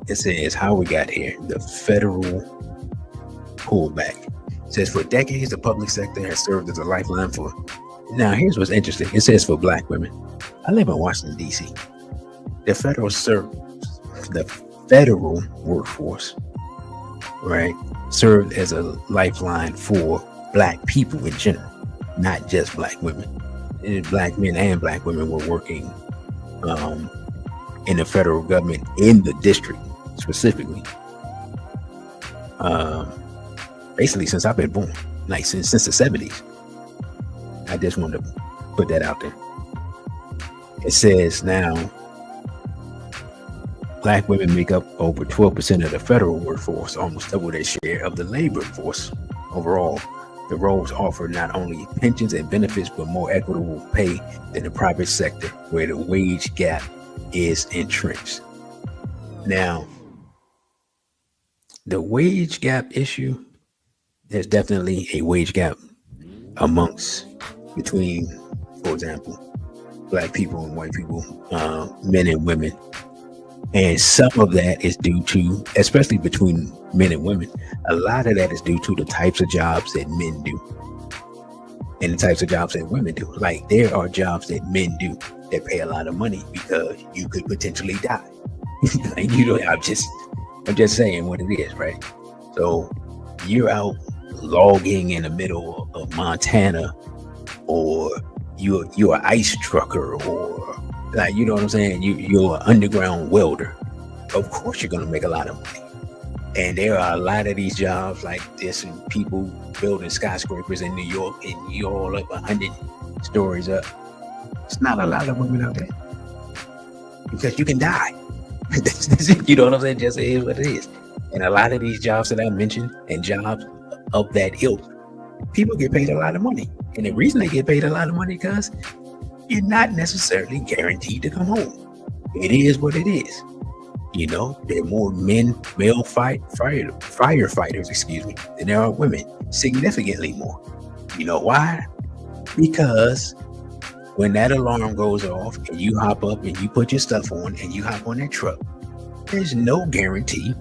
It says how we got here. The federal pullback. It says for decades, the public sector has served as a lifeline for. Now, here's what's interesting. It says for Black women. I live in Washington, D.C. The federal workforce, right, served as a lifeline for Black people in general, not just Black women. And Black men and Black women were working in the federal government in the district specifically. Basically since I've been born, like since the 70s. I just wanted to put that out there. It says now Black women make up over 12% of the federal workforce, almost double their share of the labor force. Overall, the roles offer not only pensions and benefits, but more equitable pay than the private sector, where the wage gap is entrenched. Now, the wage gap issue, there's definitely a wage gap between, for example, Black people and white people, men and women. And some of that is due to, especially between men and women, a lot of that is due to the types of jobs that men do and the types of jobs that women do. Like, there are jobs that men do that pay a lot of money because you could potentially die. Like, I'm just saying what it is, right? So you're out logging in the middle of Montana, or you're an ice trucker, or like, you know what I'm saying? You're an underground welder. Of course you're going to make a lot of money. And there are a lot of these jobs like this, and people building skyscrapers in New York, and you're all up 100 stories up. It's not a lot of women out there because you can die. You know what I'm saying? Just is what it is. And a lot of these jobs that I mentioned, and jobs of that ilk, people get paid a lot of money. And the reason they get paid a lot of money because you're not necessarily guaranteed to come home. It is what it is. You know, there are more male firefighters, than there are women. Significantly more. You know why? Because when that alarm goes off and you hop up and you put your stuff on and you hop on that truck, there's no guarantee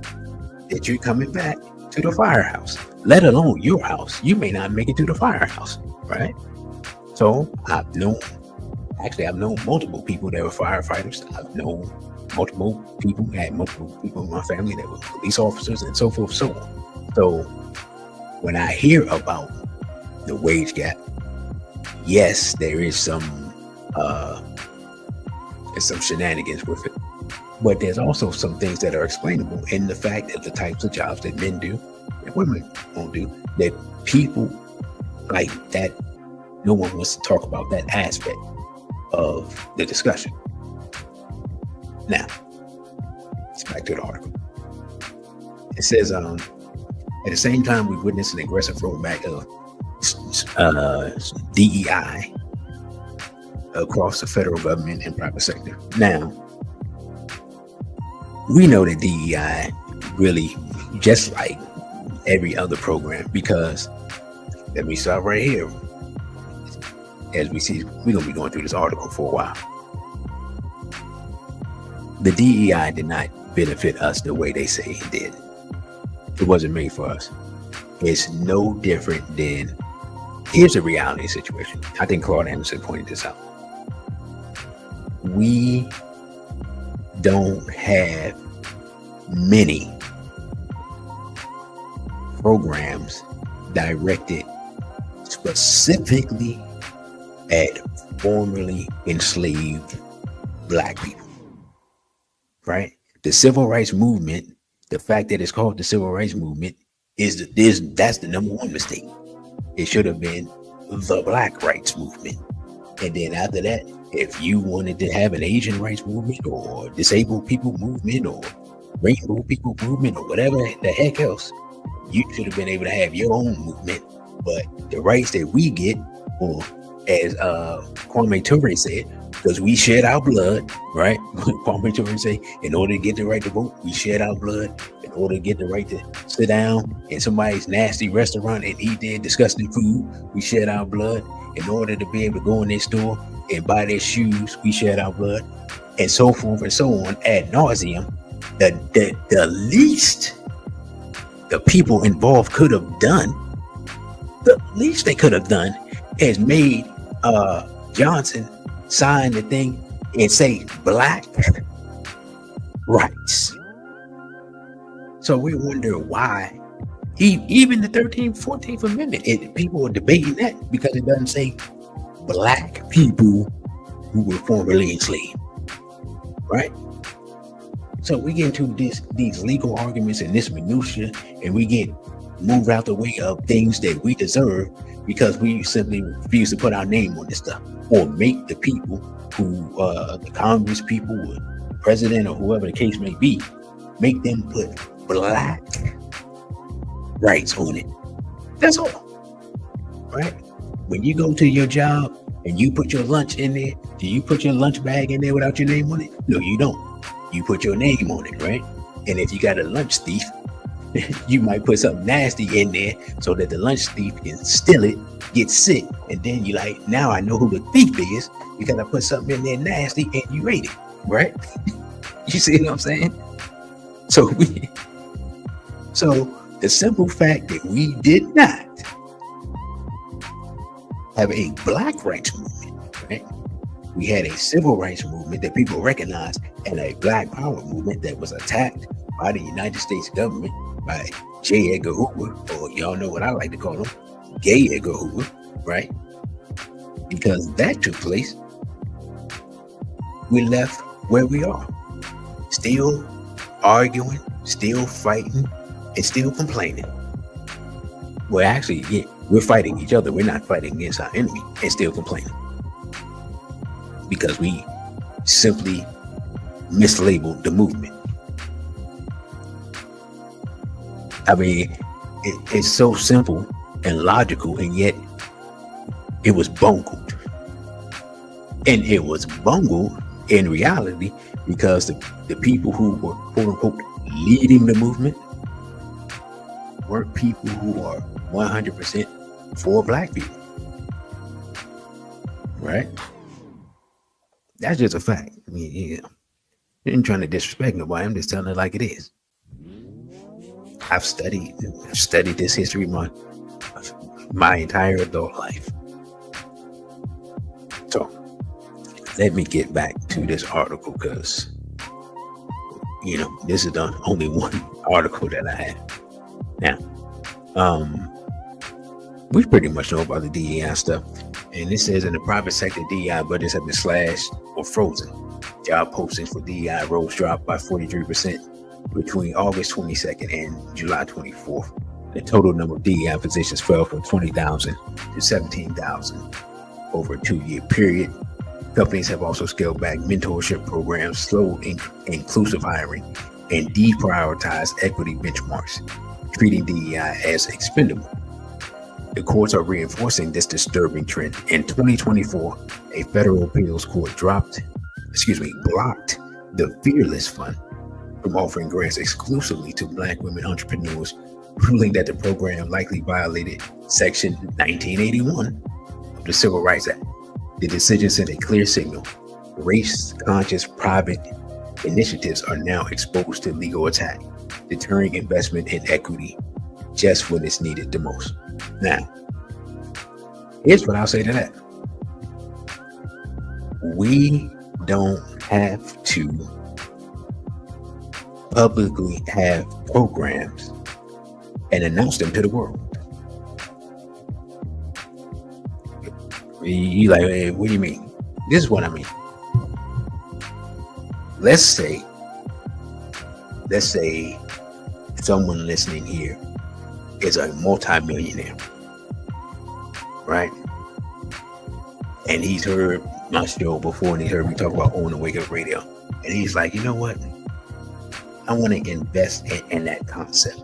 that you're coming back to the firehouse, let alone your house. You may not make it to the firehouse, right? So I've known multiple people that were firefighters. I've known multiple people in my family that were police officers, and so forth, so on. So when I hear about the wage gap, yes, there is some shenanigans with it, but there's also some things that are explainable in the fact that the types of jobs that men do and women won't do, that people like that, no one wants to talk about that aspect of the discussion. Now, let's back to the article. It says, at the same time, we've witnessed an aggressive rollback of DEI across the federal government and private sector. Now, we know that DEI really just like every other program, because let me start right here. As we see, we're going to be going through this article for a while. The DEI did not benefit us the way they say it did. It wasn't made for us. It's no different than, here's a reality situation. I think Claude Anderson pointed this out. We don't have many programs directed specifically at formerly enslaved Black people, right? The civil rights movement, the fact that it's called the civil rights movement, that's the number one mistake. It should have been the Black rights movement. And then after that, if you wanted to have an Asian rights movement, or disabled people movement, or rainbow people movement, or whatever the heck else, you should have been able to have your own movement. But the rights that we get, or as Kwame Ture said, because we shed our blood, right? Kwame Ture say, in order to get the right to vote, we shed our blood. In order to get the right to sit down in somebody's nasty restaurant and eat their disgusting food, we shed our blood. In order to be able to go in their store and buy their shoes, we shed our blood, and so forth and so on ad nauseum. The least the people involved could have done, the least they could have done is made Johnson sign the thing and say black rights. So we wonder why even the 13th, 14th Amendment, people are debating that because it doesn't say black people who were formerly enslaved, right? So we get into these legal arguments and this minutia, and we get moved out the way of things that we deserve because we simply refuse to put our name on this stuff, or make the people who, the Congress people, or the president, or whoever the case may be, make them put black rights on it. That's all, right? When you go to your job and you put your lunch in there, do you put your lunch bag in there without your name on it? No, you don't. You put your name on it, right? And if you got a lunch thief, you might put something nasty in there so that the lunch thief can steal it, get sick, and then you like, now I know who the thief is because I put something in there nasty and you ate it, right? You see what I'm saying? So the simple fact that we did not have a black rights movement, right? We had a civil rights movement that people recognized, and a black power movement that was attacked by the United States government, by J. Edgar Hoover, or y'all know what I like to call him, Gay Edgar Hoover, right? Because that took place, we left where we are, still arguing, still fighting, and still complaining. Well, actually, yeah, we're fighting each other. We're not fighting against our enemy and still complaining because we simply mislabeled the movement. I mean, it's so simple and logical, and yet it was bungled. And it was bungled in reality because the people who were, quote unquote, leading the movement weren't people who are 100% for black people, right? That's just a fact. I mean, yeah, I ain't trying to disrespect nobody. I'm just telling it like it is. I've studied this history my entire adult life. So let me get back to this article because, you know, this is the only one article that I have. Now, we pretty much know about the DEI stuff. And it says in the private sector, DEI budgets have been slashed or frozen. Job postings for DEI roles dropped by 43% between August 22nd and July 24th. The total number of DEI positions fell from 20,000 to 17,000 over a 2-year period. Companies have also scaled back mentorship programs, slowed inclusive hiring, and deprioritized equity benchmarks, treating DEI as expendable. The courts are reinforcing this disturbing trend. In 2024, a federal appeals court blocked the Fearless Fund from offering grants exclusively to Black women entrepreneurs, ruling that the program likely violated Section 1981 of the Civil Rights Act. The decision sent a clear signal. Race-conscious private initiatives are now exposed to legal attack, deterring investment in equity just when it's needed the most. Now, here's what I'll say to that. We don't have to publicly have programs and announce them to the world. You like, hey, what do you mean? This is what I mean. Let's say someone listening here is a multi-millionaire, right? And he's heard my show before, and he heard me talk about Own and Wake Up Radio, and he's like, you know what? I want to invest in that concept.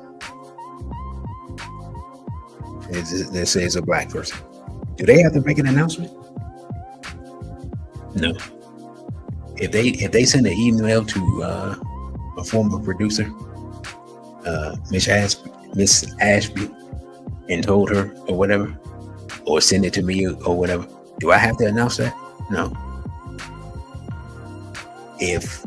Let's say it's a Black person. Do they have to make an announcement? No. If they send an email to a former producer, Miss Ashby, and told her or whatever, or send it to me or whatever, do I have to announce that? No. If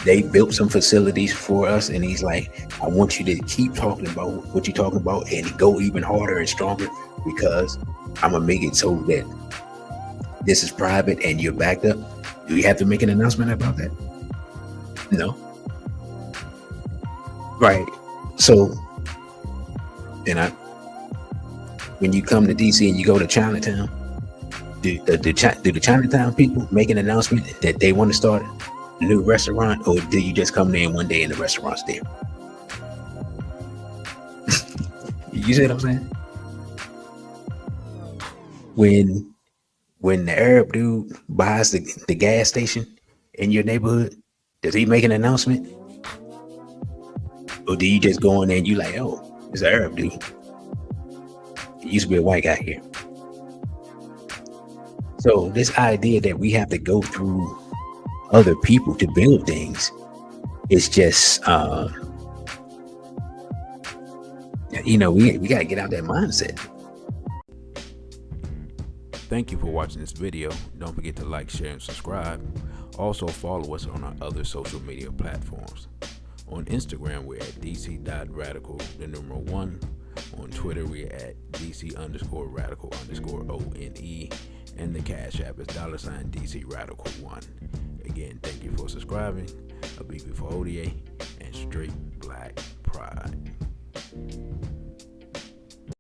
they built some facilities for us, and he's like, I want you to keep talking about what you're talking about and go even harder and stronger, because I'm gonna make it so that this is private and you're backed up. Do you have to make an announcement about that? No. Right. So, and when you come to DC and you go to Chinatown, do the Chinatown people make an announcement that they want to start a new restaurant, or do you just come there one day and the restaurant's there? You see what I'm saying? When the Arab dude buys the gas station in your neighborhood, does he make an announcement? Or do you just go in there and you like, oh, it's an Arab dude. It used to be a white guy here. So this idea that we have to go through other people to build things is just, we got to get out that mindset. Thank you for watching this video. Don't forget to like, share, and subscribe. Also follow us on our other social media platforms. On Instagram, we're at DcRadical1. On Twitter, we're at DC_radical_ONE. And the Cash App is $DcRadical1. Again, thank you for subscribing. A beat before ODA and straight black pride.